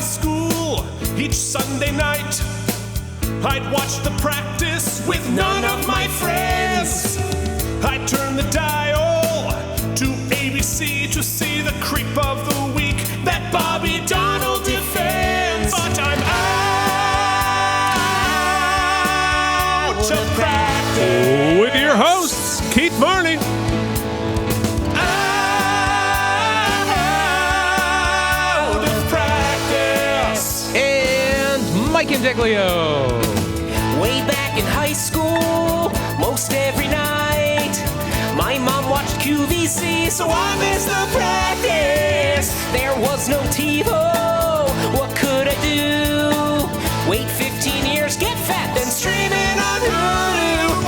school, each Sunday night, I'd watch the practice with none of my friends. I'd turn the dial to ABC to see the creep of the week that Bobby Donald defends. But I'm out of practice. With your hosts, Keith Varney. Out of practice. And Mike Indeglio. Way back in high school, most every night, my mom watched QVC, so I missed the practice. There was no TiVo, what could I do? Wait 15 years, get fat, then stream it on Hulu.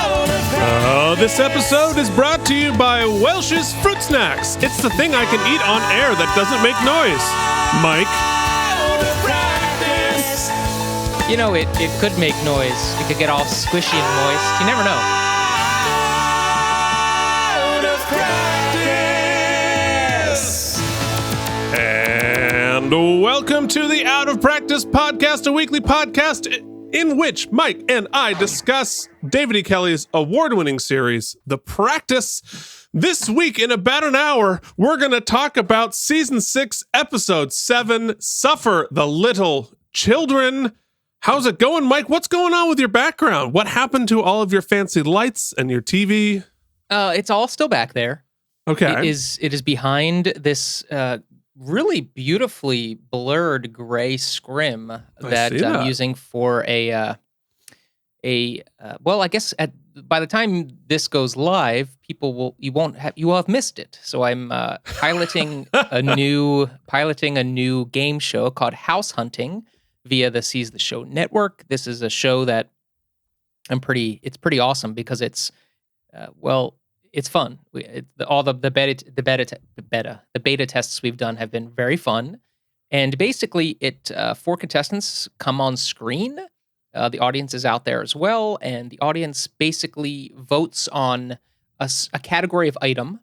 Out of practice. This episode is brought to you by Welch's Fruit Snacks. It's the thing I can eat on air that doesn't make noise. Mike. Out of practice. You know, it could make noise. It could get all squishy and moist. You never know. Out of practice. And welcome to the Out of Practice Podcast, a weekly podcast in which Mike and I discuss David E. Kelley's award-winning series, The Practice. This week, in about an hour, we're going to talk about Season 6, Episode 7, Suffer the Little Children. How's it going, Mike? What's going on with your background? What happened to all of your fancy lights and your TV? It's all still back there. Okay. It is behind this really beautifully blurred gray scrim that see I'm that. using for well, I guess by the time this goes live, you will have missed it. So I'm piloting a new game show called House Hunting via the Seize the Show network. This is a show that it's pretty awesome because it's it's fun. All the beta tests we've done have been very fun, and basically, 4 contestants come on screen. The audience is out there as well, and the audience basically votes on a category of item,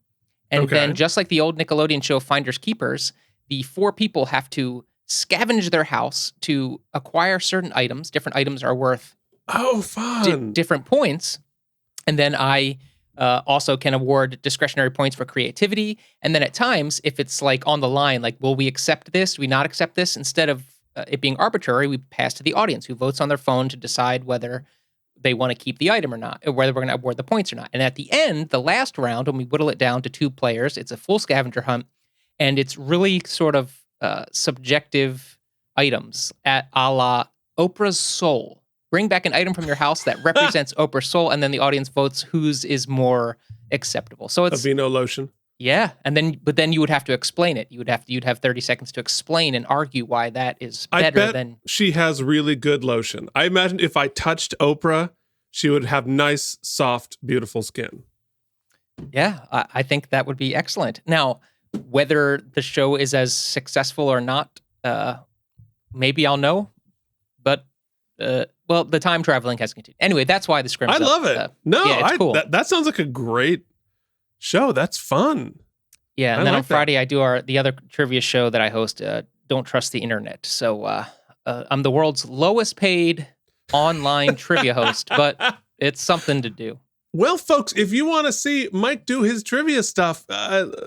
and then just like the old Nickelodeon show Finders Keepers, the 4 people have to scavenge their house to acquire certain items. Different items are worth fun. different points, and then I also can award discretionary points for creativity. And then at times, if it's like on the line, like, will we accept this? Do we not accept this? Instead of it being arbitrary, we pass to the audience who votes on their phone to decide whether they want to keep the item or not, or whether we're going to award the points or not. And at the end, the last round, when we whittle it down to 2 players, it's a full scavenger hunt, and it's really sort of subjective items a la Oprah's soul. Bring back an item from your house that represents Oprah's soul, and then the audience votes whose is more acceptable. So it's Aveeno lotion. Yeah, but then you would have to explain it. You'd have 30 seconds to explain and argue why that is better I bet than she has really good lotion. I imagine if I touched Oprah, she would have nice, soft, beautiful skin. Yeah, I think that would be excellent. Now, whether the show is as successful or not, maybe I'll know. But well, the time traveling has continued. Anyway, that's why the script. I love it. It's cool. That sounds like a great show. That's fun. Yeah, and then on Friday I do the other trivia show that I host. Don't Trust the Internet. So I'm the world's lowest paid online trivia host, but it's something to do. Well, folks, if you want to see Mike do his trivia stuff,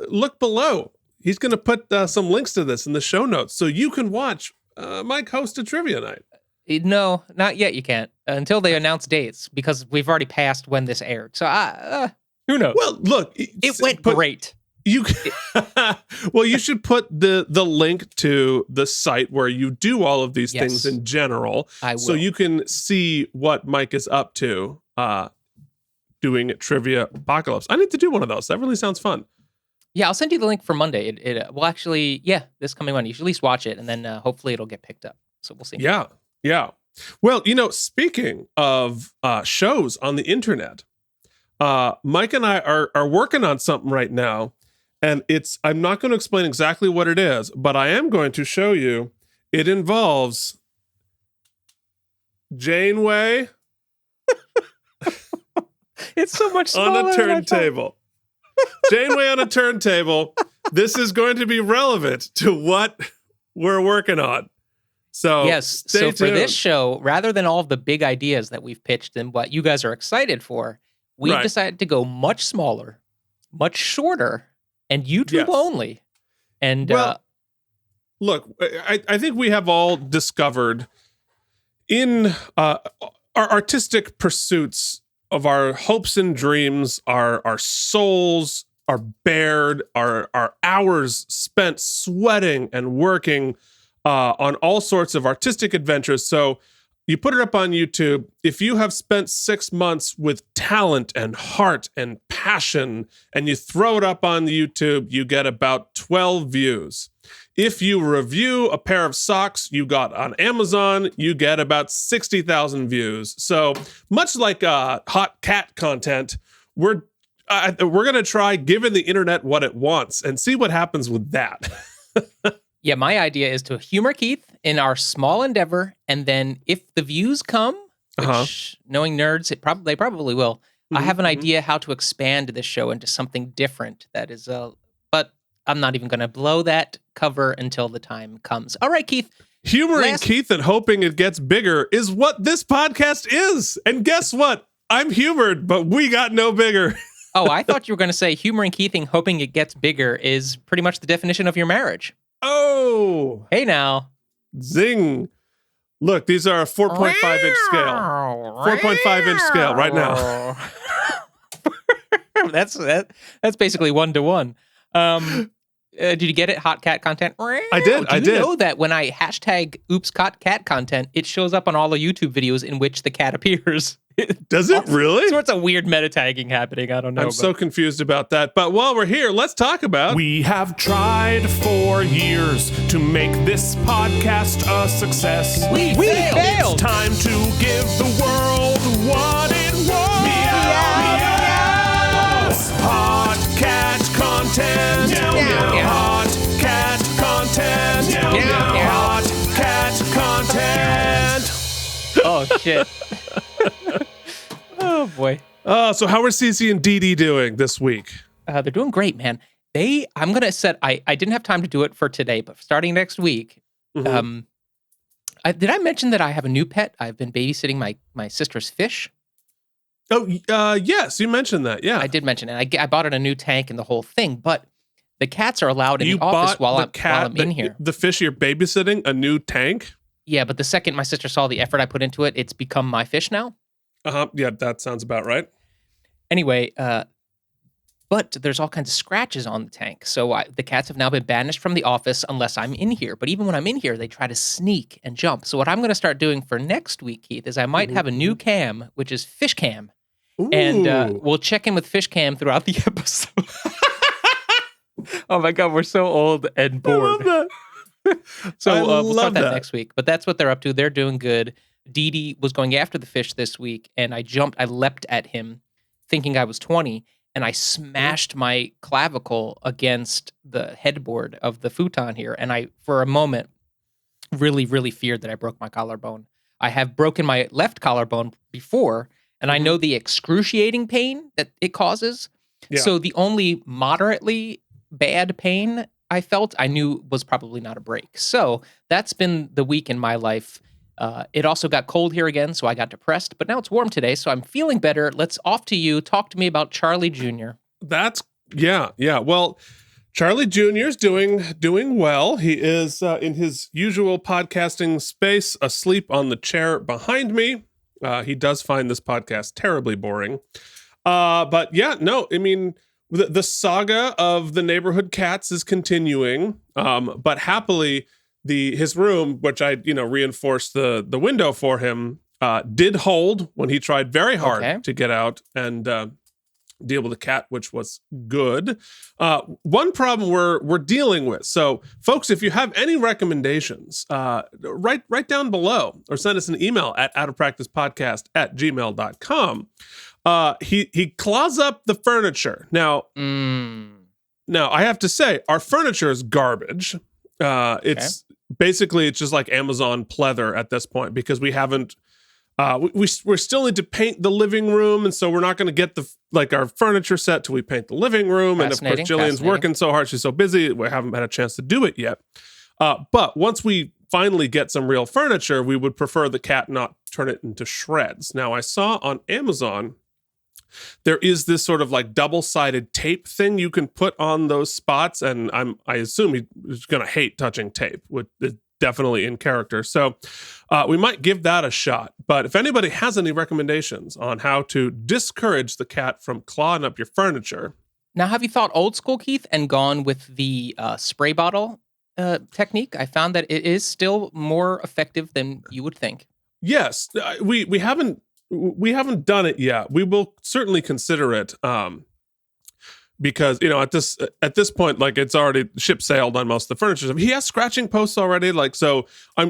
look below. He's going to put some links to this in the show notes so you can watch Mike host a trivia night. No, not yet. You can't until they announce dates because we've already passed when this aired. So who knows? Well, look, it went great. You should put the link to the site where you do all of these things in general, so you can see what Mike is up to doing Trivia Apocalypse. I need to do one of those. That really sounds fun. Yeah, I'll send you the link for Monday. It will actually, this coming Monday. You should at least watch it, and then hopefully it'll get picked up. So we'll see. Yeah. Well, speaking of shows on the internet, Mike and I are working on something right now, and I'm not going to explain exactly what it is, but I am going to show you. It involves Janeway. It's so much smaller on a turntable. Janeway on a turntable. this is going to be relevant to what we're working on. So yes. stay So for tuned. this show, rather than all of the big ideas that we've pitched and what you guys are excited for, we've Right. decided to go much smaller, much shorter, and YouTube Yes. only. And Well, look, I think we have all discovered in our artistic pursuits of our hopes and dreams, our souls are bared, our hours spent sweating and working on all sorts of artistic adventures. So you put it up on YouTube. If you have spent 6 months with talent and heart and passion, and you throw it up on YouTube, you get about 12 views. If you review a pair of socks you got on Amazon, you get about 60,000 views. So much like hot cat content, we're going to try giving the internet what it wants and see what happens with that. yeah, my idea is to humor Keith in our small endeavor, and then if the views come, which knowing nerds, they probably will. I have an idea how to expand this show into something different. That is, but I'm not even going to blow that cover until the time comes. All right, Keith. Humoring Keith and hoping it gets bigger is what this podcast is. And guess what? I'm humored, but we got no bigger. Oh, I thought you were going to say humoring Keith and hoping it gets bigger is pretty much the definition of your marriage. Oh, Hey now. zing. Look, these are a 4.5 inch scale. 4.5 inch scale right now. That's basically 1-to-1. Did you get it? Hot cat content? I did. Do you know that when I hashtag OOPSCATCONTENT, it shows up on all the YouTube videos in which the cat appears? Does it really? So it's a weird meta tagging happening. I don't know. I'm so confused about that. But while we're here, let's talk about. We have tried for years to make this podcast a success. We failed. It's time to give the world what it wants. Hot cat content. Hot cat content. Hot cat content. Oh, shit. Oh, boy. So how are Cece and Dee doing this week? They're doing great, man. I'm going to set, I didn't have time to do it for today, but starting next week, did I mention that I have a new pet? I've been babysitting my sister's fish. Oh, yes, you mentioned that. Yeah. I did mention it. I bought it a new tank and the whole thing, but the cats are allowed in you the office bought while the I'm in here. The fish you're babysitting, a new tank? Yeah, but the second my sister saw the effort I put into it, it's become my fish now. Yeah, that sounds about right. Anyway, but there's all kinds of scratches on the tank. So the cats have now been banished from the office unless I'm in here. But even when I'm in here, they try to sneak and jump. So what I'm going to start doing for next week, Keith, is I might have a new cam, which is Fish Cam. Ooh. And we'll check in with Fish Cam throughout the episode. Oh my God, we're so old and bored. I love that. So we'll start that that. next week. But that's what they're up to. They're doing good. Dee was going after the fish this week, and I leapt at him thinking I was 20, and I smashed my clavicle against the headboard of the futon here. And I, for a moment, really, really feared that I broke my collarbone. I have broken my left collarbone before, and I know the excruciating pain that it causes. Yeah. So the only moderately bad pain I felt, I knew was probably not a break. So that's been the week in my life. It also got cold here again, so I got depressed. But now it's warm today, so I'm feeling better. Let's off to you. Talk to me about Charlie Jr. Yeah. Well, Charlie Jr. is doing well. He is in his usual podcasting space, asleep on the chair behind me. He does find this podcast terribly boring. But yeah, no, I mean, the saga of the neighborhood cats is continuing. But happily, his room, which I reinforced the window for him, did hold when he tried very hard to get out and deal with the cat, which was good. One problem we're dealing with. So, folks, if you have any recommendations, write down below or send us an email at outofpracticepodcast@gmail.com. He claws up the furniture. Now, I have to say, our furniture is garbage. It's basically, it's just like Amazon pleather at this point because we haven't we still need to paint the living room, and so we're not going to get our furniture set till we paint the living room. And of course, Jillian's working so hard; she's so busy, we haven't had a chance to do it yet. But once we finally get some real furniture, we would prefer the cat not turn it into shreds. Now, I saw on Amazon there is this sort of like double-sided tape thing you can put on those spots, and I assume he's going to hate touching tape. It's definitely in character. So we might give that a shot. But if anybody has any recommendations on how to discourage the cat from clawing up your furniture. Now, have you thought old school, Keith, and gone with the spray bottle technique? I found that it is still more effective than you would think. Yes, we haven't done it yet. We will certainly consider it. Because, at this point, like, it's already ship sailed on most of the furniture. He has scratching posts already. Like, so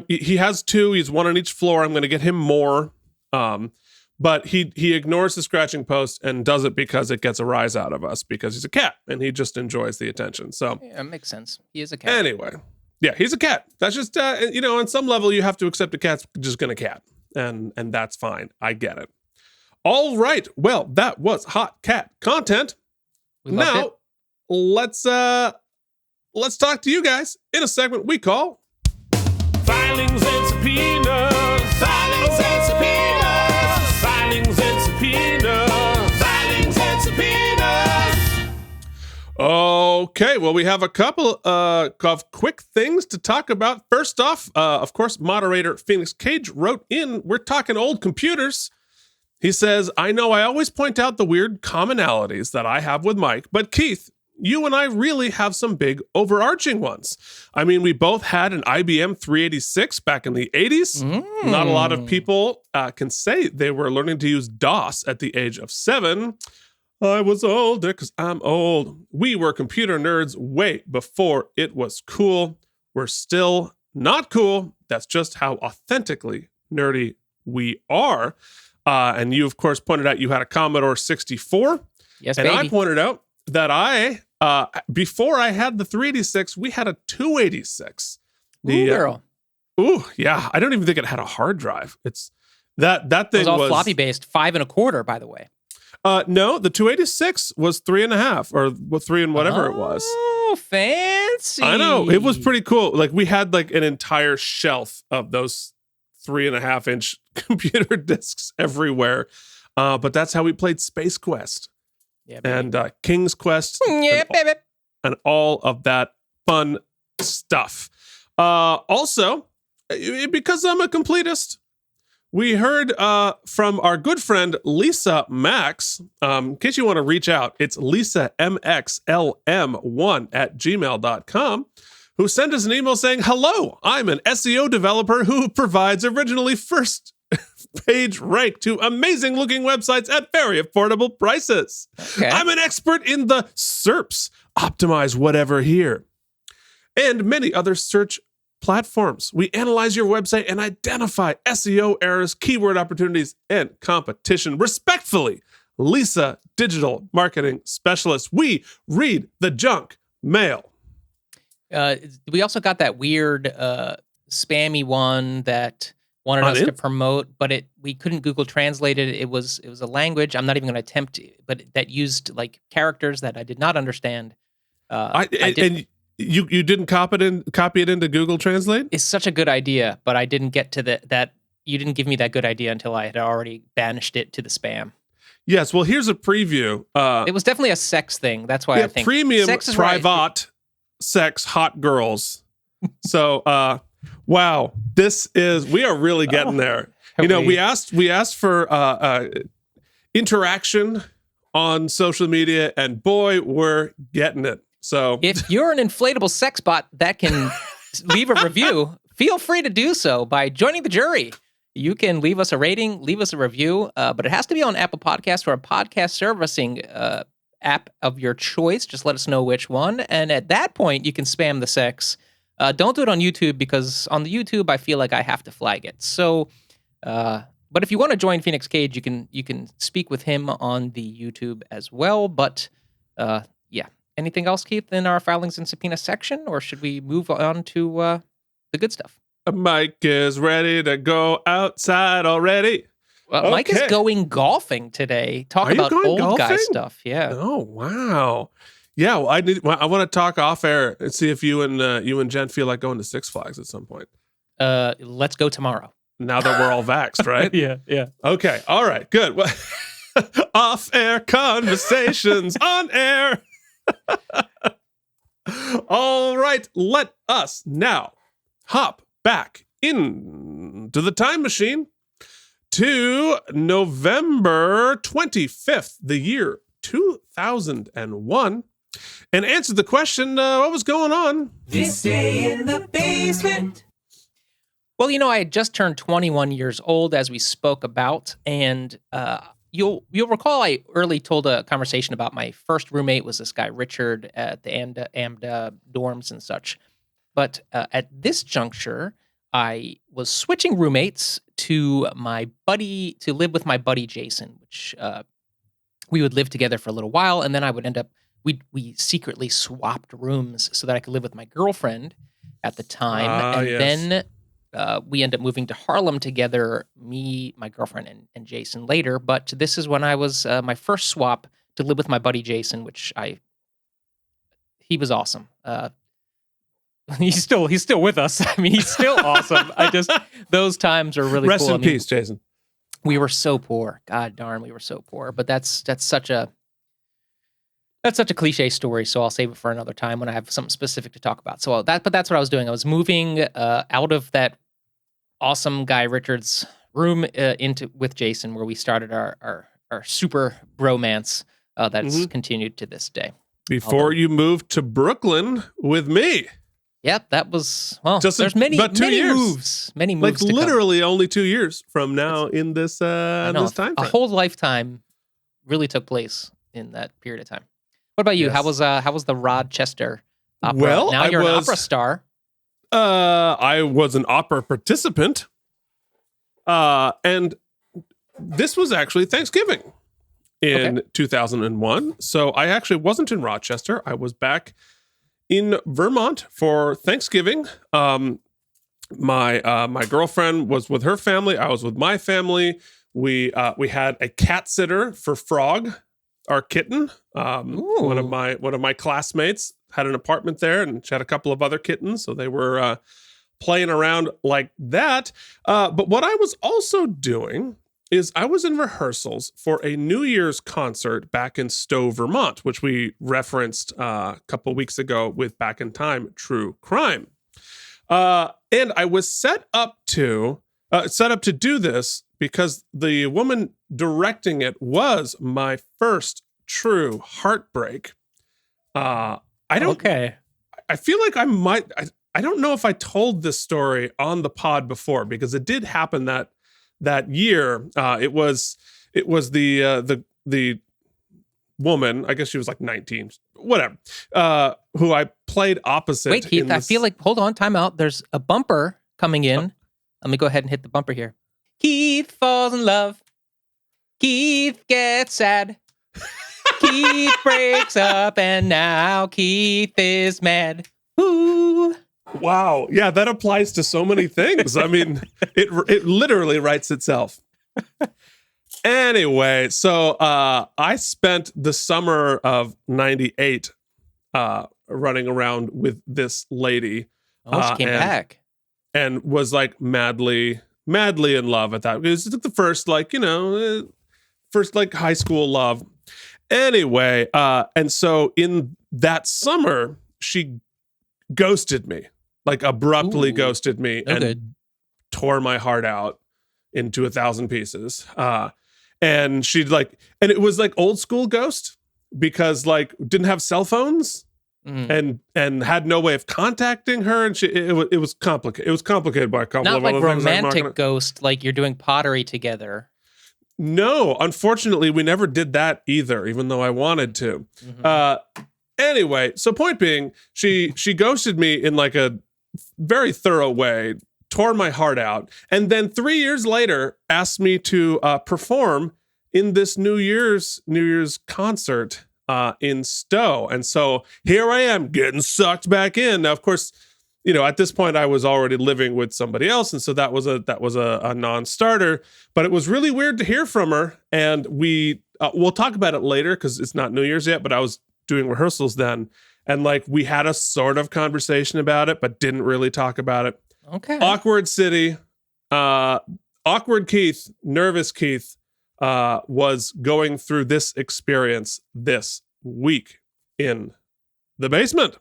he has 2, he's 1 on each floor. I'm going to get him more. But he ignores the scratching post and does it because it gets a rise out of us, because he's a cat and he just enjoys the attention. So yeah, it makes sense. He is a cat. Anyway, yeah, he's a cat. That's just, on some level you have to accept a cat's just going to cat. And that's fine. I get it. All right. Well, that was hot cat content. Now, let's talk to you guys in a segment we call Filings and Subpoenas. Filings and Subpoenas. Filings and Subpoenas. Filings and Subpoenas. Okay, well, we have a couple of quick things to talk about. First off, of course, moderator Phoenix Cage wrote in, we're talking old computers. He says, I know I always point out the weird commonalities that I have with Mike, but Keith, you and I really have some big overarching ones. I mean, we both had an IBM 386 back in the 80s. Not a lot of people can say they were learning to use DOS at the age of 7. I was older because I'm old. We were computer nerds way before it was cool. We're still not cool. That's just how authentically nerdy we are. And you, of course, pointed out you had a Commodore 64. Yes, and baby. I pointed out that before I had the 386, we had a 286. Girl. Yeah. I don't even think it had a hard drive. It's that thing was all floppy based, 5 1/4, by the way. No, the 286 was 3.5 or 3 and whatever it was. Oh, fancy. I know. It was pretty cool. Like, we had like an entire shelf of those 3.5-inch computer discs everywhere. But that's how we played Space Quest. Yeah, and King's Quest. Yeah, baby. And all of that fun stuff. Also, because I'm a completist, we heard from our good friend Lisa Max. In case you want to reach out, it's lisamxlm1@gmail.com, who sent us an email saying, hello, I'm an SEO developer who provides originally first page rank to amazing looking websites at very affordable prices. Okay. I'm an expert in the SERPs, optimize whatever here, and many other search platforms. We analyze your website and identify SEO errors, keyword opportunities, and competition. Respectfully, Lisa, digital marketing specialist. We read the junk mail. We also got that weird spammy one that wanted us to promote, but we couldn't Google Translate it. It was a language. I'm not even going to attempt to, but that used like characters that I did not understand. And you didn't copy it into Google Translate? It's such a good idea, but I didn't get to that. You didn't give me that good idea until I had already banished it to the spam. Yes. Well, here's a preview. It was definitely a sex thing. That's why I think premium, sex is private, right. Sex, hot girls. So, wow, we are really getting there. We asked for interaction on social media, and boy, we're getting it. So if you're an inflatable sex bot that can leave a review, feel free to do so by joining the jury. You can leave us a rating, leave us a review, but it has to be on Apple Podcasts or a podcast servicing app of your choice. Just let us know which one. And at that point, you can spam the sex. Don't do it on YouTube, because on the YouTube, I feel like I have to flag it. So, but if you want to join Phoenix Cage, you can speak with him on the YouTube as well. But yeah. Anything else, Keith, in our filings and subpoena section, or should we move on to the good stuff? Mike is ready to go outside already. Well, Mike is Okay. going golfing today. Talk Are you about going old guy golfing? stuff. Yeah. Oh, wow. Yeah, well, I want to talk off air and see if you and Jen feel like going to Six Flags at some point. Let's go tomorrow. Now that we're all vaxxed, right? Yeah. Okay. All right. Good. Well, off-air conversations on air. All right. Let us now hop back into the time machine to November 25th, the year 2001, and answer the question, what was going on? This day in the basement. Well, I had just turned 21 years old, as we spoke about, and you'll recall I early told a conversation about my first roommate was this guy Richard at the AMDA dorms and such. But at this juncture, I was switching roommates to live with my buddy Jason, which we would live together for a little while, and then I would end up we secretly swapped rooms so that I could live with my girlfriend at the time, then we end up moving to Harlem together, me, my girlfriend, and Jason later. But this is when I was my first swap to live with my buddy Jason, he was awesome. He's still with us. I mean, he's still awesome. Those times are really Rest cool. in peace, Jason. We were so poor. God darn, we were so poor. But that's such a cliche story, so I'll save it for another time when I have something specific to talk about. But that's what I was doing. I was moving out of that awesome guy Richard's room with Jason, where we started our super bromance that's continued to this day. Before you moved to Brooklyn with me. Yep, that was there's about 2 years. moves. Many Like moves. to come. literally only 2 years from now in this this time a frame. whole lifetime really took place in that period of time. What about you? Yes. How was the Rochester opera? Well, now you're an opera star. I was an opera participant. And this was actually Thanksgiving in 2001. So I actually wasn't in Rochester. I was back in Vermont for Thanksgiving. My girlfriend was with her family. I was with my family. We had a cat sitter for Frog, our kitten. One of my classmates had an apartment there, and she had a couple of other kittens, so they were playing around like that. But what I was also doing is I was in rehearsals for a New Year's concert back in Stowe, Vermont, which we referenced a couple weeks ago with Back in Time True Crime. And I was set up to do this because the woman directing it was my first true heartbreak. I feel like I don't know if I told this story on the pod before, because it did happen that year. It was the woman, I guess she was like 19, whatever, who I played opposite. Wait, Keith, I feel like, hold on, time out. There's a bumper coming in. Let me go ahead and hit the bumper here. Keith falls in love. Keith gets sad. Keith breaks up, and now Keith is mad. Ooh. Wow. Yeah, that applies to so many things. I mean, it literally writes itself. Anyway, so I spent the summer of 98 running around with this lady. She came back. And was like madly in love at that. It was the first high school love. Anyway, and so in that summer, she ghosted me, like abruptly ghosted me, and tore my heart out into 1,000 pieces. And and it was like old school ghost, because like didn't have cell phones and had no way of contacting her. And it was complicated. It was complicated by a couple of other things. Not like romantic ghost, like you're doing pottery together. No, unfortunately, we never did that either, even though I wanted to. Anyway, so point being, she ghosted me in like a very thorough way, tore my heart out, and then 3 years later asked me to perform in this New Year's concert in Stowe. And so here I am getting sucked back in. Now, of course, at this point I was already living with somebody else. And so that was a non-starter, but it was really weird to hear from her. And we'll talk about it later because it's not New Year's yet, but I was doing rehearsals then. And like, we had a sort of conversation about it, but didn't really talk about it. Okay. Awkward City, awkward Keith, nervous Keith, was going through this experience this week in the basement.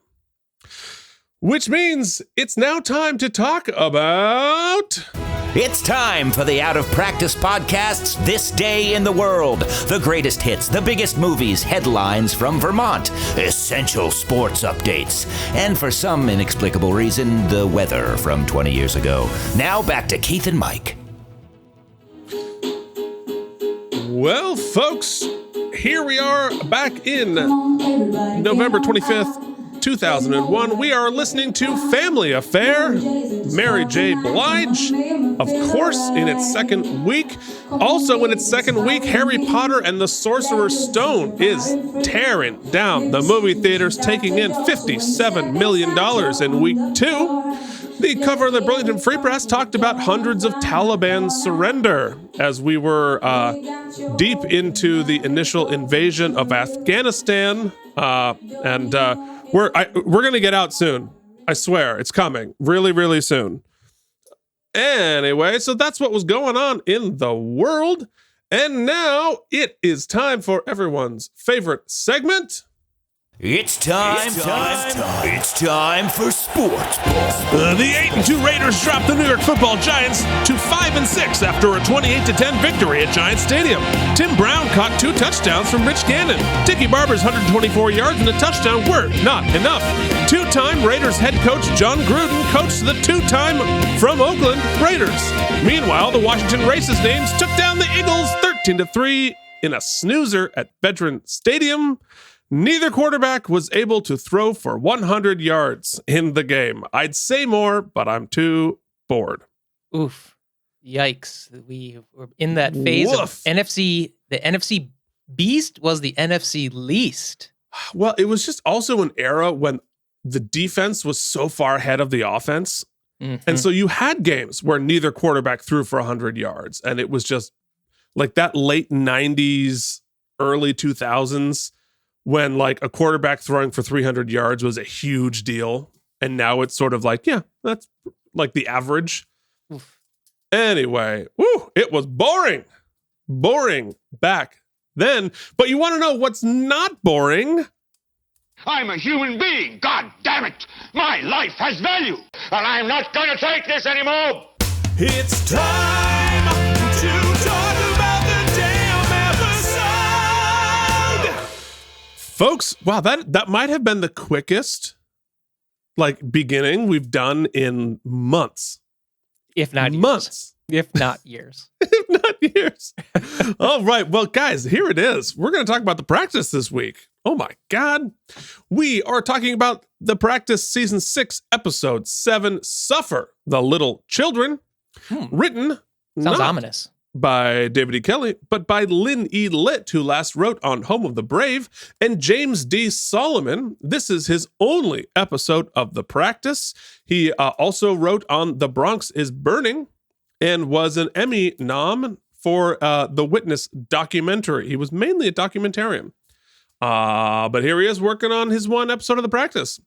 Which means it's now time to talk about... It's time for the Out of Practice Podcast's This Day in the World. The greatest hits, the biggest movies, headlines from Vermont, essential sports updates, and for some inexplicable reason, the weather from 20 years ago. Now back to Keith and Mike. Well, folks, here we are back in November 25th, 2001. We are listening to Family Affair, Mary J. Blige, of course, in its second week. Also in its second week, Harry Potter and the Sorcerer's Stone is tearing down the movie theaters, taking in $57 million in week 2. The cover of the Burlington Free Press talked about hundreds of Taliban surrender as we were deep into the initial invasion of Afghanistan, and we're going to get out soon. I swear, it's coming really, really soon. Anyway, so that's what was going on in the world, and now it is time for everyone's favorite segment. It's time for sports. The 8-2 Raiders dropped the New York Football Giants to 5-6 after a 28-10 victory at Giants Stadium. Tim Brown caught 2 touchdowns from Rich Gannon. Tiki Barber's 124 yards and a touchdown were not enough. 2-time Raiders head coach John Gruden coached the 2-time from Oakland Raiders. Meanwhile, the Washington Races names took down the Eagles 13-3 in a snoozer at Veteran Stadium. Neither quarterback was able to throw for 100 yards in the game. I'd say more, but I'm too bored. Oof. Yikes. We were in that phase of NFC. The NFC beast was the NFC least. Well, it was just also an era when the defense was so far ahead of the offense. Mm-hmm. And so you had games where neither quarterback threw for 100 yards. And it was just like that late 90s, early 2000s. When like a quarterback throwing for 300 yards was a huge deal. And now it's sort of like, yeah, that's like the average. Oof. Anyway, it was boring. Boring back then. But you want to know what's not boring? I'm a human being. God damn it. My life has value. And I'm not going to take this anymore. It's time to talk about the damn episode. Folks, wow, that might have been the quickest beginning we've done in months. If not months. Years. If not years. If not years. All right. Well, guys, here it is. We're going to talk about the practice this week. Oh my God. We are talking about the practice season 6, episode 7, Suffer the Little Children. Written. Sounds ominous. By David E. Kelley, but by Lynn E. Litt, who last wrote on Home of the Brave, and James D. Solomon. This is his only episode of The Practice. He also wrote on The Bronx is Burning and was an Emmy nom for the Witness documentary. He was mainly a documentarian. But here he is working on his one episode of The Practice.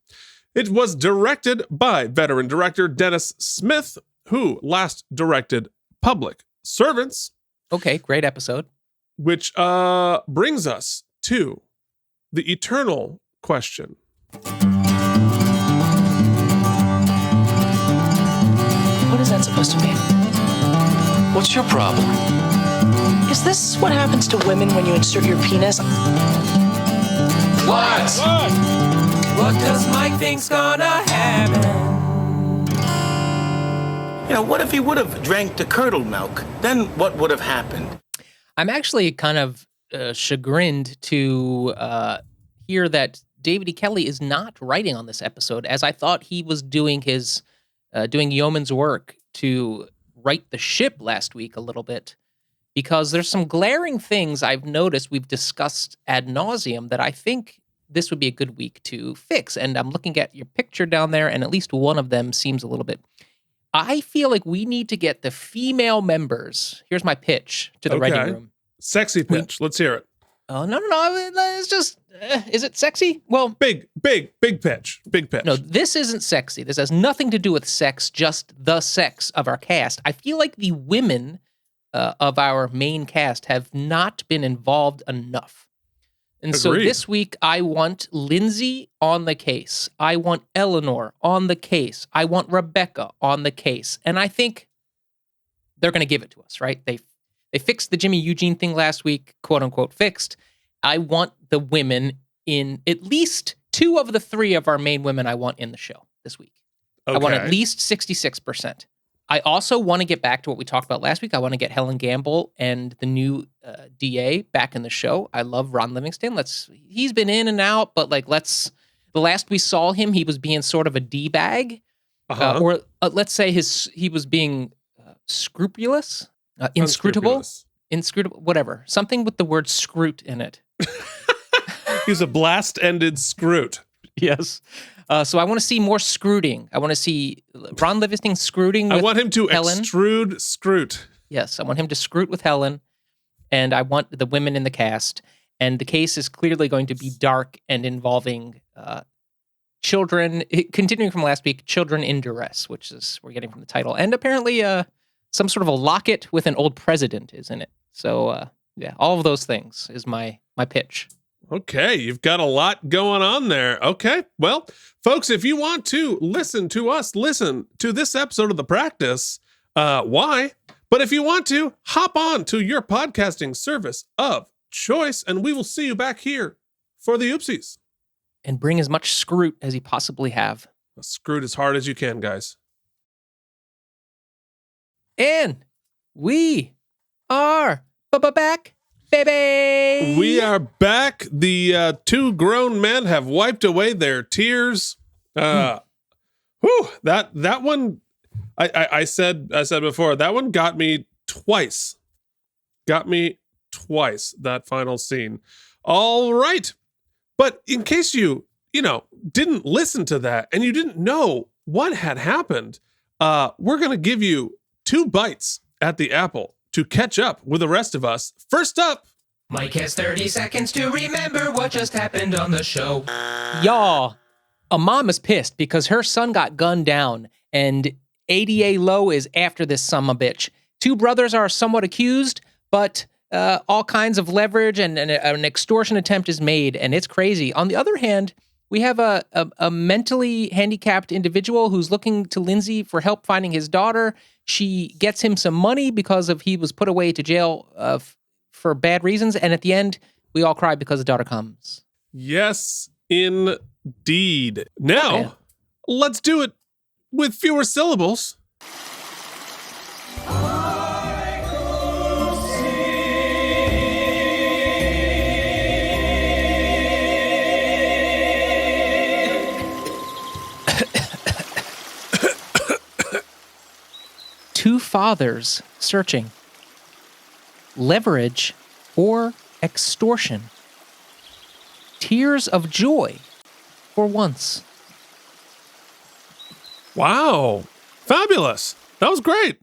It was directed by veteran director Dennis Smith, who last directed Public Servants. Okay, great episode. Which brings us to the eternal question. What is that supposed to mean? What's your problem? Is this what happens to women when you insert your penis? What? What does Mike think's gonna happen? What if he would have drank the curdled milk? Then what would have happened? I'm actually kind of chagrined to hear that David E. Kelley is not writing on this episode, as I thought he was doing his doing yeoman's work to right the ship last week a little bit, because there's some glaring things I've noticed we've discussed ad nauseum that I think this would be a good week to fix. And I'm looking at your picture down there, and at least one of them seems a little bit. I feel like we need to get the female members. Here's my pitch to the writing room. Sexy pitch. Let's hear it. Oh, no. It's just, is it sexy? Well, big pitch. Big pitch. No, this isn't sexy. This has nothing to do with sex, just the sex of our cast. I feel like the women of our main cast have not been involved enough. And so this week, I want Lindsay on the case. I want Ellenor on the case. I want Rebecca on the case. And I think they're going to give it to us, right? They fixed the Jimmy Eugene thing last week, quote unquote fixed. I want the women in at least 2 of the 3 of our main women I want in the show this week. Okay. I want at least 66%. I also want to get back to what we talked about last week. I want to get Helen Gamble and the new DA back in the show. I love Ron Livingston. He's been in and out, but the last we saw him, he was being sort of a D-bag. Or let's say he was being scrupulous. Inscrutable, whatever. Something with the word scroot in it. He's a blast-ended scroot. Yes. So I want to see more scrooting. I want to see Ron Livingston scrooting with I want him to Helen. extrude scroot. Yes, I want him to scroot with Helen, and I want the women in the cast. And the case is clearly going to be dark and involving children, continuing from last week, children in duress, which is we're getting from the title. And apparently some sort of a locket with an old president is in it. So, yeah, all of those things is my pitch. Okay, you've got a lot going on there. Okay, well, folks, if you want to listen to this episode of The Practice, why? But if you want to, hop on to your podcasting service of choice, and we will see you back here for the Oopsies. And bring as much scroot as you possibly have. Scroot as hard as you can, guys. And we are back, baby. We are back. The 2 grown men have wiped away their tears. That one, I said before, that one got me twice. That final scene. All right. But in case you didn't listen to that and you didn't know what had happened, we're going to give you 2 bites at the apple to catch up with the rest of us. First up, Mike has 30 seconds to remember what just happened on the show. Y'all, a mom is pissed because her son got gunned down, and A.D.A Lowe is after this sumbitch. 2 brothers are somewhat accused, but all kinds of leverage and an extortion attempt is made, and it's crazy. On the other hand, we have a mentally handicapped individual who's looking to Lindsay for help finding his daughter. She gets him some money because he was put away to jail for bad reasons. And at the end, we all cry because the daughter comes. Yes, indeed. Now, let's do it with fewer syllables. Two fathers searching. Leverage or extortion. Tears of joy for once. Wow. Fabulous. That was great.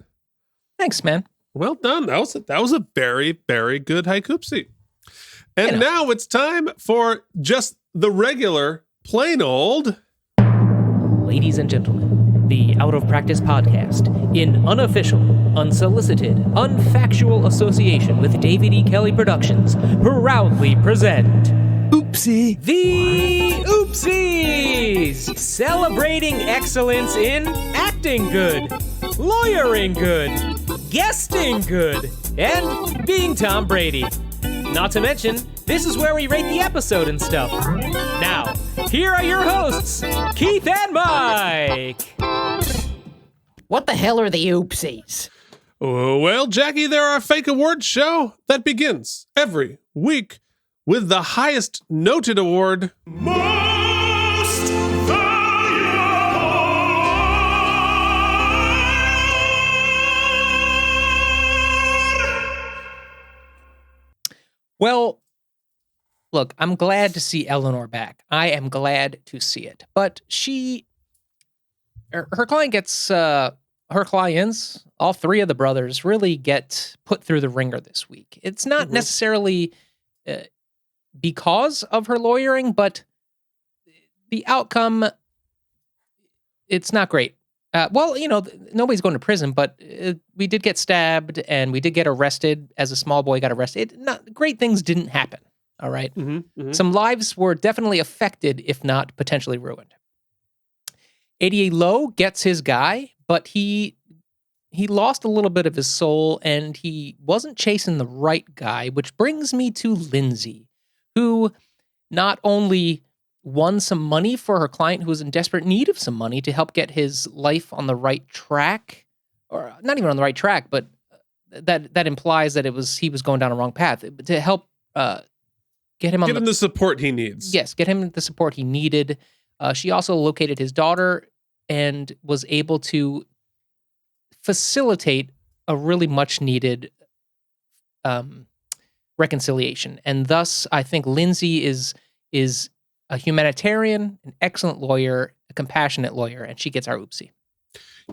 Thanks, man. Well done. That was a very, very good HaikOOpsy. And now it's time for just the regular, plain old... Ladies and gentlemen, the Out of Practice podcast, in unofficial, unsolicited, unfactual association with David E. Kelly Productions, proudly present... Oopsie. The Oopsies! Celebrating excellence in acting good, lawyering good, guesting good, and being Tom Brady. Not to mention, this is where we rate the episode and stuff. Now, here are your hosts, Keith and Mike. What the hell are the Oopsies? Well, Jackie, they're our fake awards show that begins every week with the highest noted award. Most valuable. Well, look, I'm glad to see Ellenor back. I am glad to see it. But her client gets, her clients, all three of the brothers, really get put through the ringer this week. It's not necessarily because of her lawyering, but the outcome, it's not great. Well, nobody's going to prison, but we did get stabbed and we did get arrested. As a small boy got arrested. Great things didn't happen. All right. Some lives were definitely affected, if not potentially ruined. A.D.A Lowe gets his guy, but he lost a little bit of his soul and he wasn't chasing the right guy, which brings me to Lindsay, who not only won some money for her client who was in desperate need of some money to help get his life on the right track, or not even on the right track, but that implies that he was going down a wrong path, to help get him the support he needs. Yes, get him the support he needed. She also located his daughter and was able to facilitate a really much needed reconciliation. And thus, I think Lindsay is a humanitarian, an excellent lawyer, a compassionate lawyer, and she gets our oopsie.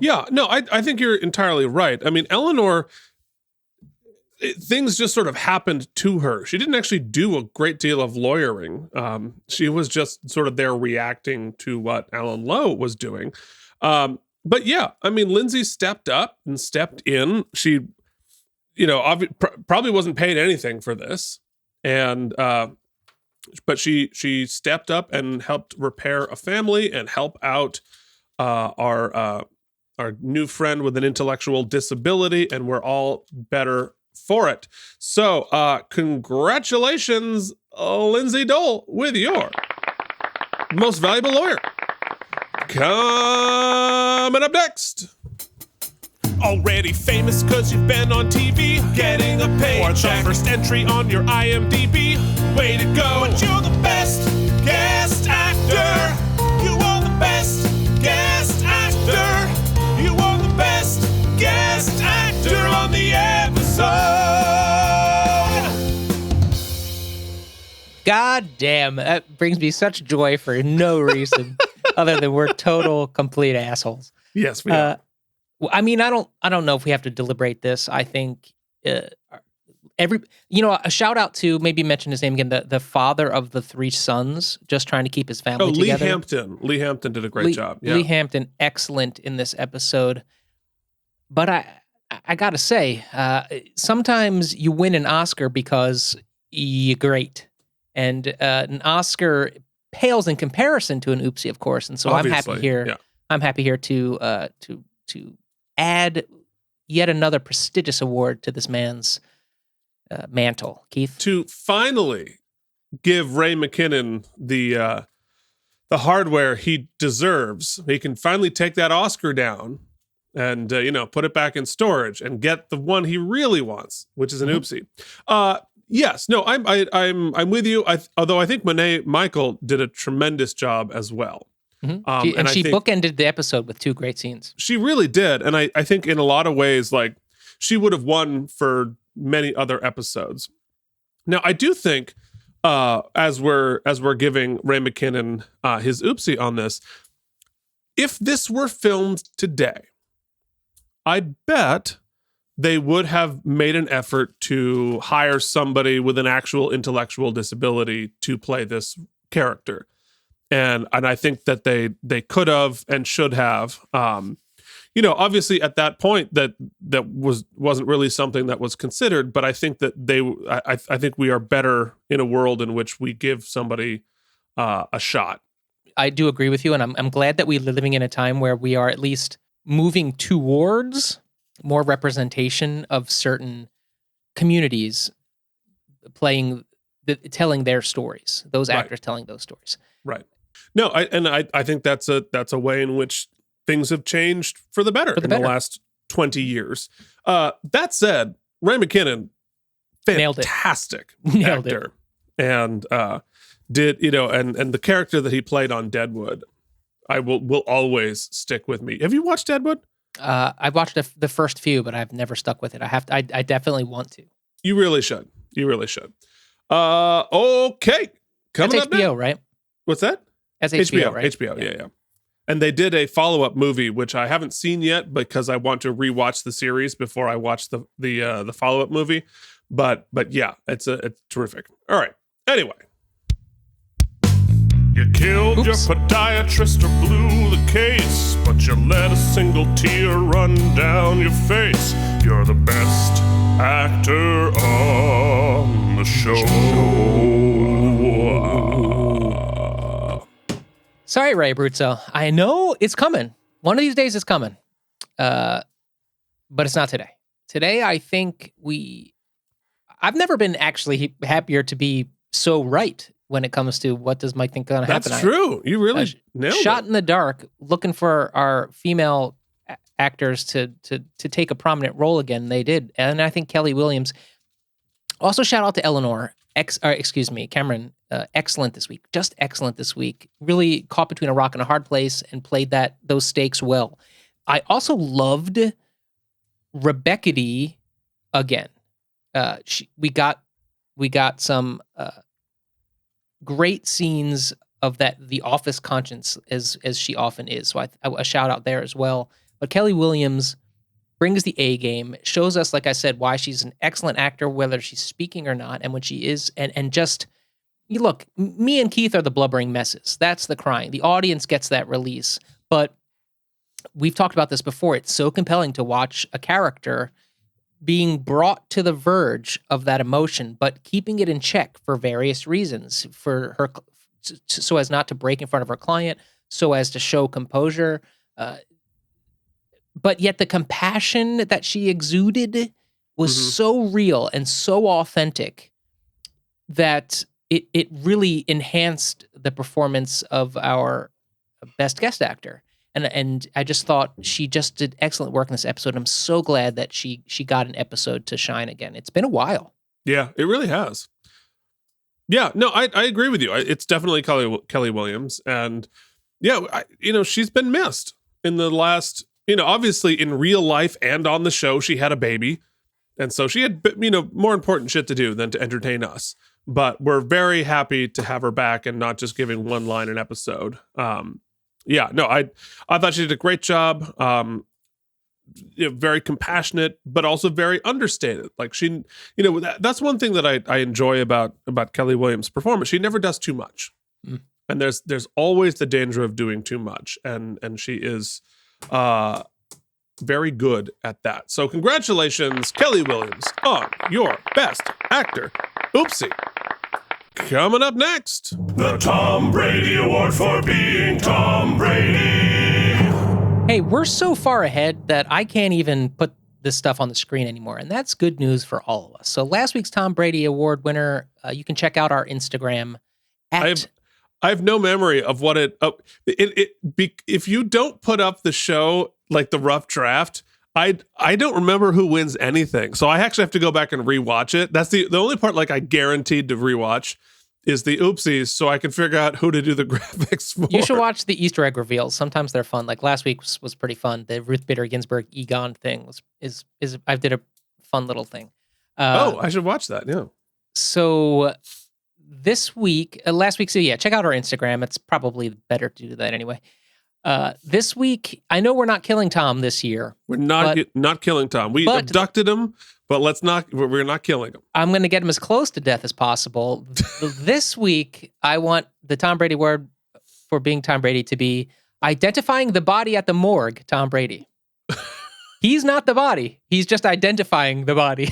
Yeah, no, I think you're entirely right. I mean, Ellenor, things just sort of happened to her. She didn't actually do a great deal of lawyering. She was just sort of there reacting to what A.D.A Lowe was doing. But yeah, I mean, Lindsay stepped up and stepped in. She, probably wasn't paid anything for this. And, but she stepped up and helped repair a family and help out our new friend with an intellectual disability, and we're all better for it. So, congratulations, Lindsay Dole, with your most valuable lawyer. Coming up next. Already famous cause you've been on TV, getting a paycheck, or the first entry on your IMDb. Way to go, but you're the best guest actor. You are the best guest actor. You are the best guest actor on the episode. God damn, that brings me such joy for no reason other than we're total complete assholes. Yes, we are. I mean, I don't know if we have to deliberate this. I think a shout out to, maybe mention his name again, the father of the three sons, just trying to keep his family together. Lee Hampton. Lee Hampton did a great job. Yeah. Lee Hampton, excellent in this episode. But I gotta say, sometimes you win an Oscar because you're great, and an Oscar pales in comparison to an oopsie, of course. And so Obviously, I'm happy here. Yeah. I'm happy here to add yet another prestigious award to this man's mantle. Keith? To finally give Ray McKinnon the hardware he deserves. He can finally take that Oscar down and put it back in storage and get the one he really wants, which is an oopsie. Yes, no, I'm with you. Although I think Monet Michael did a tremendous job as well. And she bookended the episode with two great scenes. She really did. And I think in a lot of ways, like, she would have won for many other episodes. Now, I do think as we're giving Ray McKinnon his oopsie on this, if this were filmed today, I bet they would have made an effort to hire somebody with an actual intellectual disability to play this character. And I think that they could have and should have. Obviously at that point that wasn't really something that was considered, but I think that I think we are better in a world in which we give somebody a shot. I do agree with you, and I'm glad that we're living in a time where we are at least moving towards more representation of certain communities telling their stories. Those actors telling those stories. Right. No, I think that's a way in which things have changed for the better in the last 20 years. That said, Ray McKinnon, fantastic actor, and did and the character that he played on Deadwood, will always stick with me. Have you watched Deadwood? I've watched the first few, but I've never stuck with it. I definitely want to. You really should. You really should. Okay. Coming That's up HBO, next. right? What's that? That's HBO, right? HBO, yeah. And they did a follow-up movie, which I haven't seen yet because I want to rewatch the series before I watch the follow-up movie. But yeah, it's terrific. All right. Anyway. You killed your podiatrist or blew the case, but you let a single tear run down your face. You're the best actor on the show. Sorry, Ray Abruzzo. I know it's coming. One of these days it's coming. But it's not today. Today, I think I've never been actually happier to be so right when it comes to what does Mike think going to happen. That's true. You really nailed it. Shot in the dark, looking for our female actors to take a prominent role again. They did. And I think Kelly Williams. Also, shout out to Ellenor. Cameron. Excellent this week. Just excellent this week. Really caught between a rock and a hard place and played those stakes well. I also loved Rebecca again. We got some great scenes of the office conscience as she often is. So a shout out there as well. But Kelly Williams brings the A game, shows us, like I said, why she's an excellent actor, whether she's speaking or not. And when she is, and just, you look, me and Keith are the blubbering messes. That's the crying. The audience gets that release. But we've talked about this before. It's so compelling to watch a character being brought to the verge of that emotion, but keeping it in check for various reasons, for her, so as not to break in front of her client, so as to show composure. But yet the compassion that she exuded was so real and so authentic that it really enhanced the performance of our best guest actor. And I just thought she just did excellent work in this episode. I'm so glad that she got an episode to shine again. It's been a while. Yeah, it really has. Yeah, no, I agree with you. It's definitely Kelly Williams. And yeah, she's been missed in the last, obviously in real life and on the show, she had a baby. And so she had, more important shit to do than to entertain us. But we're very happy to have her back and not just giving one line an episode. Yeah, no, I thought she did a great job. Very compassionate, but also very understated. Like she, that's one thing that I enjoy about Kelly Williams' performance. She never does too much, and there's always the danger of doing too much, and she is very good at that. So congratulations, Kelly Williams, on your Best Actor. Oopsie. Coming up next, the Tom Brady Award for being Tom Brady. Hey, we're so far ahead that I can't even put this stuff on the screen anymore, and that's good news for all of us. So last week's Tom Brady Award winner, you can check out our Instagram. I have no memory of what if you don't put up the show, like the rough draft, I don't remember who wins anything. So I actually have to go back and rewatch it. That's the only part I guaranteed to rewatch is the oopsies, so I can figure out who to do the graphics for. You should watch the Easter egg reveals. Sometimes they're fun. Like last week was pretty fun. The Ruth Bader Ginsburg Egon thing is I did a fun little thing. I should watch that. Yeah. So this week, last week, check out our Instagram. It's probably better to do that anyway. This week, I know we're not killing Tom this year. We're not killing Tom. We abducted him, but we're not killing him. I'm going to get him as close to death as possible. This week, I want the Tom Brady Award for being Tom Brady to be identifying the body at the morgue, Tom Brady. He's not the body. He's just identifying the body.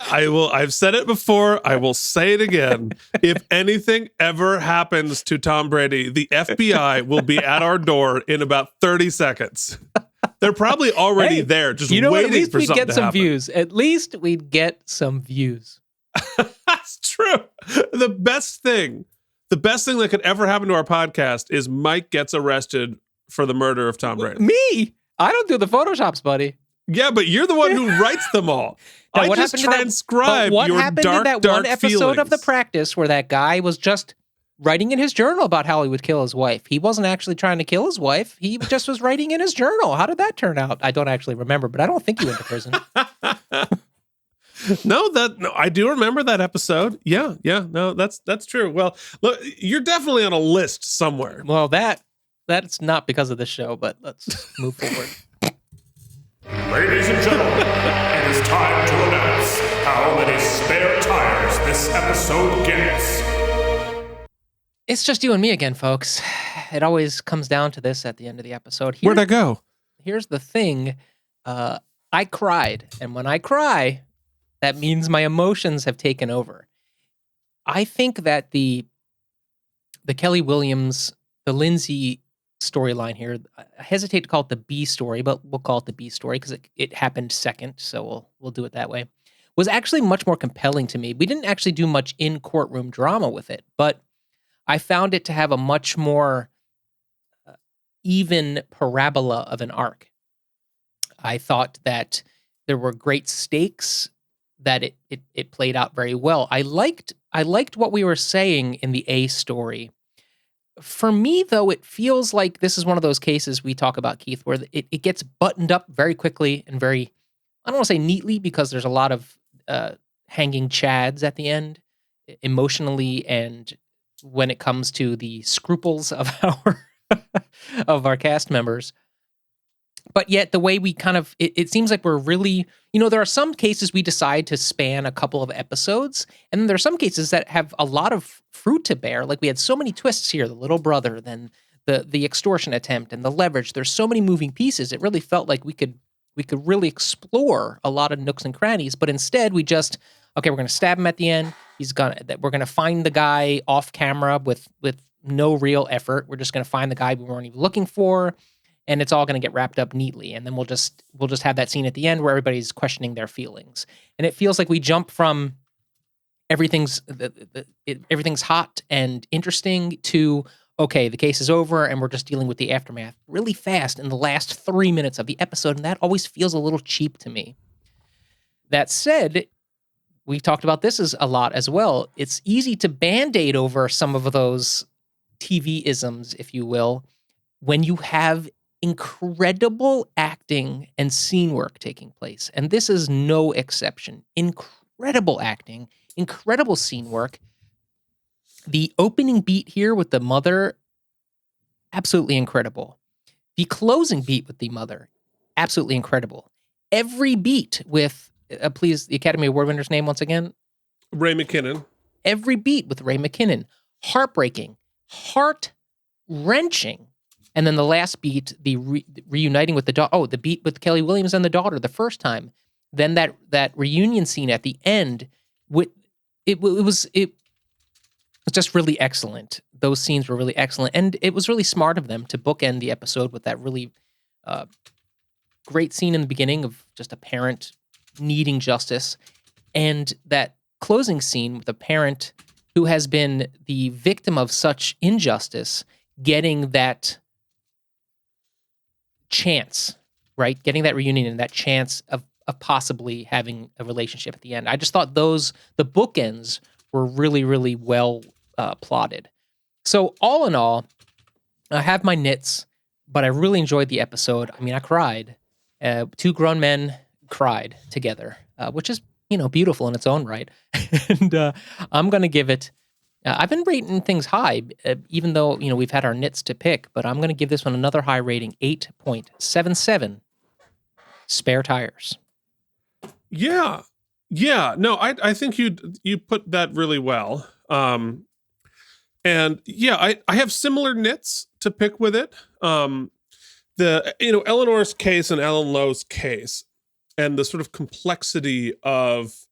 I've said it before. I will say it again. If anything ever happens to Tom Brady, the FBI will be at our door in about 30 seconds. They're probably already there, just waiting at least for something we'd get to some happen. views. At least we'd get some views. That's true. The best thing that could ever happen to our podcast is Mike gets arrested for the murder of Tom Brady. Me? I don't do the Photoshops, buddy. Yeah, but you're the one who writes them all. Now, I just transcribe your happened to that dark one episode feelings. of The Practice where that guy was just writing in his journal about how he would kill his wife? He wasn't actually trying to kill his wife. He just was writing in his journal. How did that turn out? I don't actually remember, but I don't think he went to prison. No, I do remember that episode. Yeah, no, that's true. Well, look, you're definitely on a list somewhere. Well, that's not because of the show, but let's move forward. Ladies and gentlemen, it is time to announce how many spare tires this episode gets. It's just you and me again, folks. It always comes down to this at the end of the episode. Where'd I go? Here's the thing. I cried, and when I cry, that means my emotions have taken over. I think that the Kelly Williams, the Lindsay storyline here, I hesitate to call it the B story, but we'll call it the B story because it happened second, so we'll do it that way, was actually much more compelling to me. We didn't actually do much in courtroom drama with it, but I found it to have a much more even parabola of an arc. I thought that there were great stakes, that it played out very well. I liked what we were saying in the A story. For me, though, it feels like this is one of those cases we talk about, Keith, where it gets buttoned up very quickly and very, I don't want to say neatly, because there's a lot of hanging chads at the end, emotionally, and when it comes to the scruples of our cast members. But yet the way we kind of, it seems like we're really, there are some cases we decide to span a couple of episodes, and then there are some cases that have a lot of fruit to bear. Like we had so many twists here, the little brother, then the extortion attempt and the leverage. There's so many moving pieces. It really felt like we could really explore a lot of nooks and crannies, but instead we just, okay, we're going to stab him at the end. We're going to find the guy off camera with no real effort. We're just going to find the guy we weren't even looking for. And it's all going to get wrapped up neatly, and then we'll just have that scene at the end where everybody's questioning their feelings. And it feels like we jump from everything's hot and interesting to, okay, the case is over and we're just dealing with the aftermath really fast in the last 3 minutes of the episode, and that always feels a little cheap to me. That said, we've talked about this a lot as well. It's easy to Band-Aid over some of those TV-isms, if you will, when you have incredible acting and scene work taking place. And this is no exception. Incredible acting, incredible scene work. The opening beat here with the mother, absolutely incredible. The closing beat with the mother, absolutely incredible. Every beat with, please, the Academy Award winner's name once again? Ray McKinnon. Every beat with Ray McKinnon. Heartbreaking, heart-wrenching. And then the last beat, the reuniting with the daughter. The beat with Kelly Williams and the daughter the first time. Then that reunion scene at the end, it was just really excellent. Those scenes were really excellent, and it was really smart of them to bookend the episode with that really great scene in the beginning of just a parent needing justice, and that closing scene with a parent who has been the victim of such injustice getting that chance, right? Getting that reunion and that chance of possibly having a relationship at the end. I just thought the bookends were really, really well plotted. So all in all, I have my nits, but I really enjoyed the episode. I mean, I cried. Two grown men cried together, which is, beautiful in its own right. And I'm going to give it, I've been rating things high, even though, we've had our nits to pick, but I'm going to give this one another high rating, 8.77 spare tires. Yeah. No, I think you put that really well. And yeah, I have similar nits to pick with it. Ellenor's case and A.D.A Lowe's case and the sort of complexity of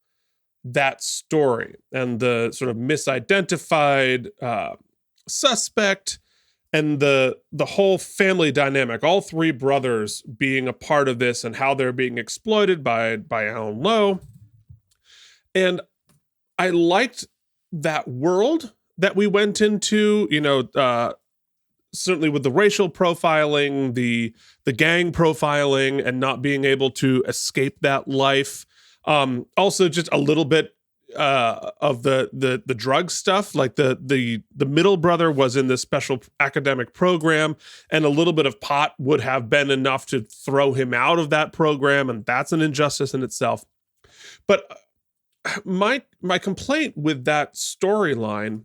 that story and the sort of misidentified suspect and the whole family dynamic, all three brothers being a part of this and how they're being exploited by A.D.A Lowe. And I liked that world that we went into, certainly with the racial profiling, the gang profiling, and not being able to escape that life. Also, just a little bit of the drug stuff, like the middle brother was in this special academic program, and a little bit of pot would have been enough to throw him out of that program, and that's an injustice in itself. But my complaint with that storyline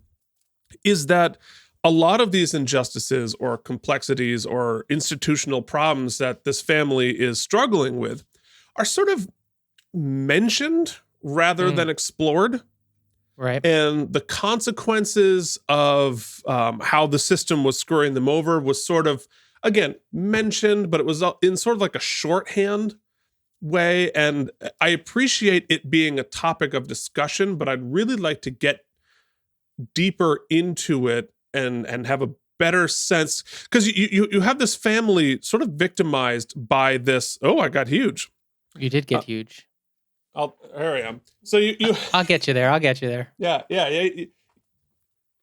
is that a lot of these injustices or complexities or institutional problems that this family is struggling with are sort of mentioned rather than explored. Right. And the consequences of how the system was screwing them over was sort of, again, mentioned, but it was in sort of like a shorthand way. And I appreciate it being a topic of discussion, but I'd really like to get deeper into it and have a better sense, because you have this family sort of victimized by this. Oh, I got huge. You did get huge. Here I am. So you I'll get you there. Yeah.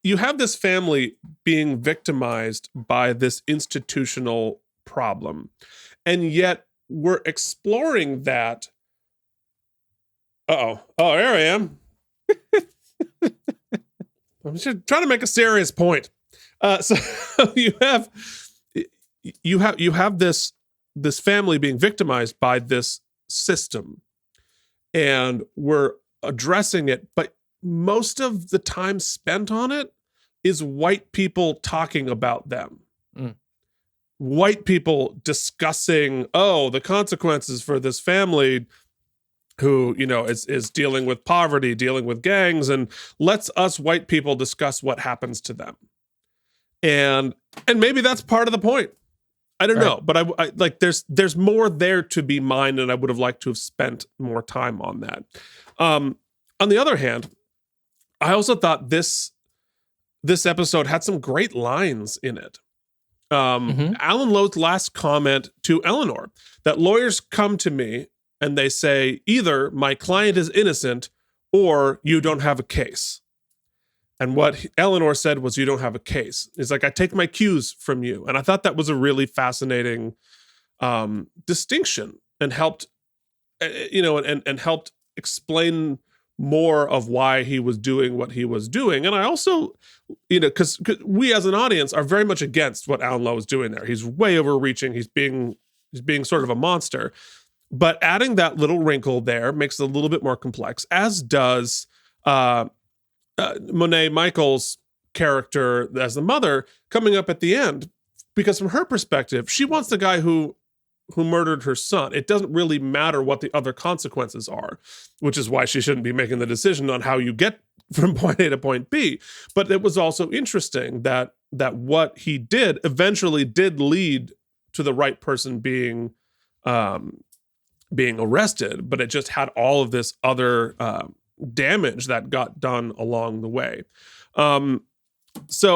You have this family being victimized by this institutional problem, and yet we're exploring that. Oh, here I am. I'm just trying to make a serious point. So you have this family being victimized by this system, and we're addressing it, but most of the time spent on it is white people talking about them. White people discussing, the consequences for this family who, is dealing with poverty, dealing with gangs, and lets us white people discuss what happens to them. And maybe that's part of the point. I don't know, but I like there's more there to be mined, and I would have liked to have spent more time on that. On the other hand, I also thought this episode had some great lines in it. Alan Lowe's last comment to Ellenor, that lawyers come to me and they say, either my client is innocent or you don't have a case. And what Ellenor said was, you don't have a case. It's like, I take my cues from you. And I thought that was a really fascinating distinction, and helped, and helped explain more of why he was doing what he was doing. And I also, because we as an audience are very much against what Alan Lowe is doing there. He's way overreaching. He's being sort of a monster. But adding that little wrinkle there makes it a little bit more complex, as does Monet Michael's character as the mother coming up at the end, because from her perspective, she wants the guy who murdered her son. It doesn't really matter what the other consequences are, which is why she shouldn't be making the decision on how you get from point A to point B. But it was also interesting that what he did eventually did lead to the right person being arrested, but it just had all of this other damage that got done along the way. So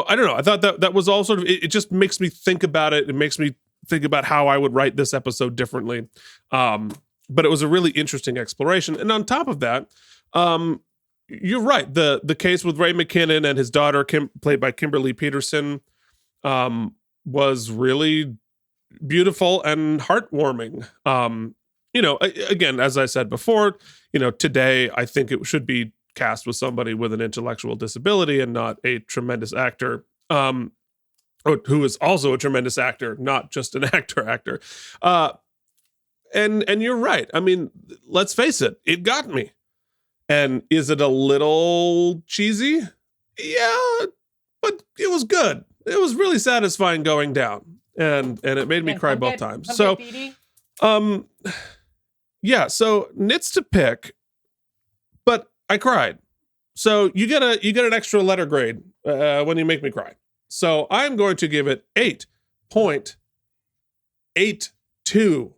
I don't know. I thought that was all sort of, it just makes me think about it. It makes me think about how I would write this episode differently. But it was a really interesting exploration. And on top of that, you're right. The case with Ray McKinnon and his daughter, played by Kimberly Peterson, was really beautiful and heartwarming. Again, as I said before, today I think it should be cast with somebody with an intellectual disability and not a tremendous actor, who is also a tremendous actor, not just an actor. And you're right. I mean, let's face it, it got me. And is it a little cheesy? Yeah, but it was good. It was really satisfying going down, and it made me cry both times. So, yeah. So nits to pick, but I cried. So you get an extra letter grade when you make me cry. So I'm going to give it 8.82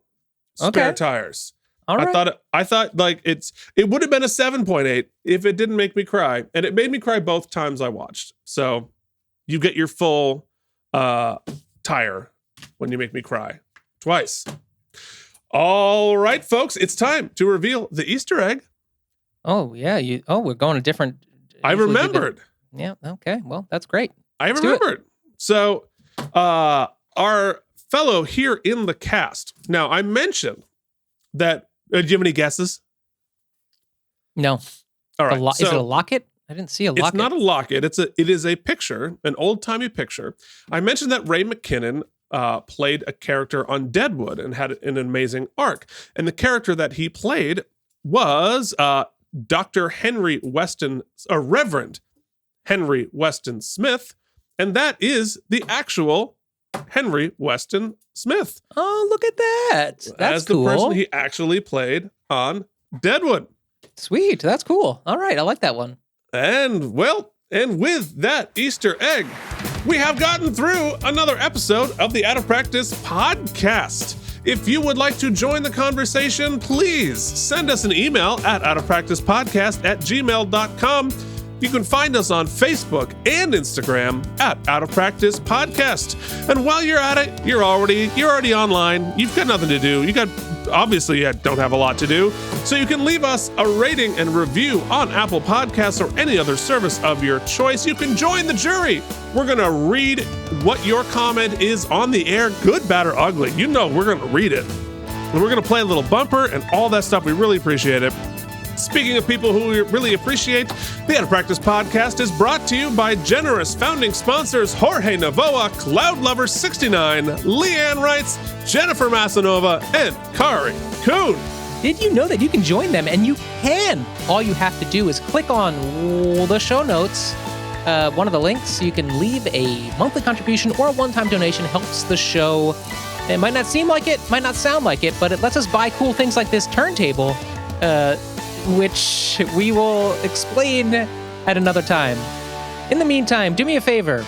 spare tires. All right. I thought like it would have been a 7.8 if it didn't make me cry, and it made me cry both times I watched. So you get your full tire when you make me cry twice. All right, folks, it's time to reveal the Easter egg. Oh yeah, we're going a different. I remembered. Yeah. Okay. Well, that's great. I remembered. So, our fellow here in the cast. Now, I mentioned that. Do you have any guesses? No. All right. Is it a locket? I didn't see a locket. It's not a locket. It is a picture, an old timey picture. I mentioned that Ray McKinnon played a character on Deadwood and had an amazing arc, and the character that he played was Dr. Reverend Henry Weston Smith, and that is the actual Henry Weston Smith. Oh, look at that. That's as the cool. person he actually played on Deadwood. Sweet. That's cool. All right. I like that one. And with that Easter egg, we have gotten through another episode of the Out of Practice podcast. If you would like to join the conversation, please send us an email at outofpracticepodcast@gmail.com. You can find us on Facebook and Instagram at Out of Practice Podcast. And while you're at it, you're already online. You've got nothing to do. You don't have a lot to do. So you can leave us a rating and review on Apple Podcasts or any other service of your choice. You can join the jury. We're going to read what your comment is on the air, good, bad, or ugly. You know we're going to read it. And we're going to play a little bumper and all that stuff. We really appreciate it. Speaking of people who we really appreciate, the Out of Practice podcast is brought to you by generous founding sponsors Jorge Navoa, Cloud Lover 69, Leanne Wrights, Jennifer Masanova, and Kari Kuhn. Did you know that you can join them? And you can. All you have to do is click on the show notes, one of the links. You can leave a monthly contribution or a one-time donation. Helps the show. It might not seem like it, might not sound like it, but it lets us buy cool things like this turntable, which we will explain at another time. In the meantime, do me a favor.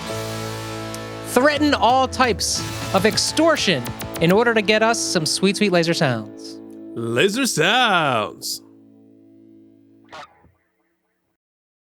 Threaten all types of extortion in order to get us some sweet, sweet laser sounds. Laser sounds.